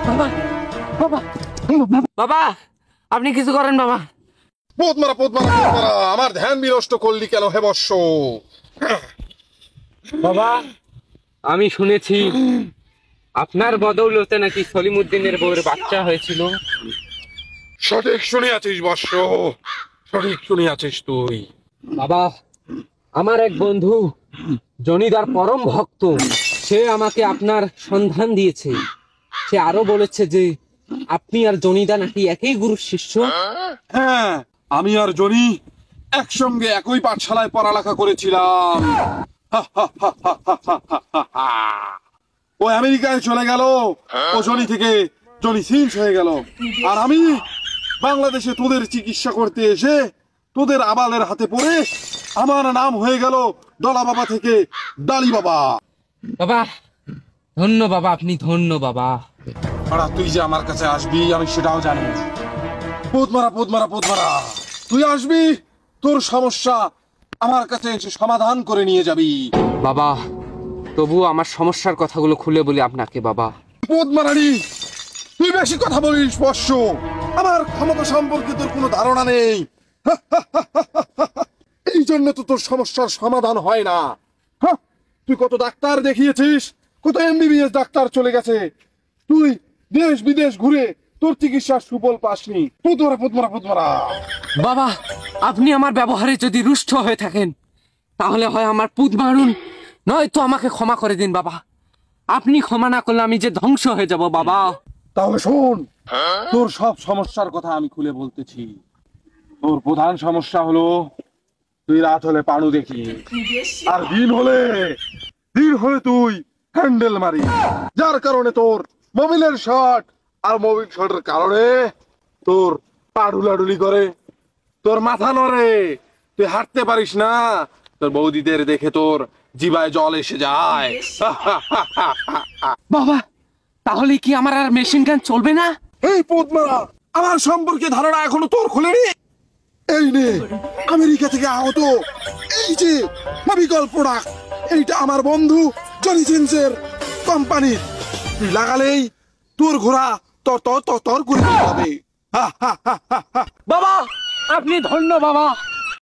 বাবা বাবা বাবা, আপনি কিছু করেন বাবা। পোত মারা পোত মারা পোত মারা, আমার ধ্যান বিনষ্ট করলি কেন হে বর্ষ? বাবা, আমি শুনেছি আপনার বদৌলতে নাকি সলিমুদ্দিনের বউয়ের বাচ্চা হয়েছিল। সঠিক শুনিয়াছিস বর্ষ, সঠিক শুনিয়াছিস তুই। বাবা, আমার এক বন্ধু জনিদার পরম ভক্ত, সে আমাকে আপনার সন্ধান দিয়েছে। সে আরো বলেছে যে আপনি আর জনিদা নাকি একই গুরুর শিষ্য। হ্যাঁ, আমি আর জনি একসঙ্গে একই পাঠশালায় পড়ালেখা করেছিলাম। ও আমেরিকায় চলে গেল, ও জনি থেকে জনি সিন্স হয়ে গেল, আর আমি বাংলাদেশে তোদের চিকিৎসা করতে এসে তোদের আবালের হাতে পড়ে আমার নাম হয়ে গেল ডলা বাবা থেকে ডালি বাবা। বাবা ধন্য, বাবা আপনি ধন্য বাবা। আর তুই যে আমার কাছে আসবি আমি সেটাও জানি। পোত মারা পোত মারা পোত মারা, তুই আসবি, তোর সমস্যা আমার কাছে এসে সমাধান করে নিয়ে যাবি। বাবা তবুও আমার সমস্যার কথাগুলো খুলে বলি আপনাকে। বাবা পোত মারানি, তুই বেশি কথা বলিস বর্ষ, আমার ক্ষমতা সম্পর্কে তোর কোনো ধারণা নেই। এই জন্য তো তোর সমস্যার সমাধান হয় না। তুই কত ডাক্তার দেখিয়েছিস, কত এমবিবিএস ডাক্তার চলে গেছে, তুই দেশ বিদেশ ঘুরে তোর চিকিৎসার সুফল পাসনি। পুতমারা পুতমারা পুতমারা। বাবা, আপনি আমার ব্যবহারে যদি রুষ্ট হয়ে থাকেন তাহলে হয় আমার পুত মারুন, নয়তো আমাকে ক্ষমা করে দিন বাবা। আপনি ক্ষমা না করলে আমি যে ধ্বংস হয়ে যাব বাবা। তাহলে শোন, তোর সব সমস্যার কথা আমি খুলে বলতেছি। তোর প্রধান সমস্যা হলো তুই রাত হলে পানু দেখি, আর দিন হলে তুই হ্যান্ডেল মারি, যার কারণে তোর মোবিলের শট, আর মোবিল শটের কারণে তোর পা ঢুলাঢুলি করে, তোর মাথা নড়ে, তুই হাঁটতে পারিস না, তোর বৌদিদের দেখে তোর জিভায় জল এসে যায়। বাবা তাহলে কি আমার আর মেশিন গান চলবে না? এই পোদমারা, আমার সম্পর্কে ধারণা এখনো তোর খুলেনি? এই নে আমেরিকা থেকে আগত এই যে ফেভিকল প্রোডাক্ট, এইটা আমার বন্ধু জনি সিন্সের কোম্পানির। তুই লাগালেই তোর ঘোড়া তর তর তর তর করে যাবে। বাবা আপনি ধন্য বাবা।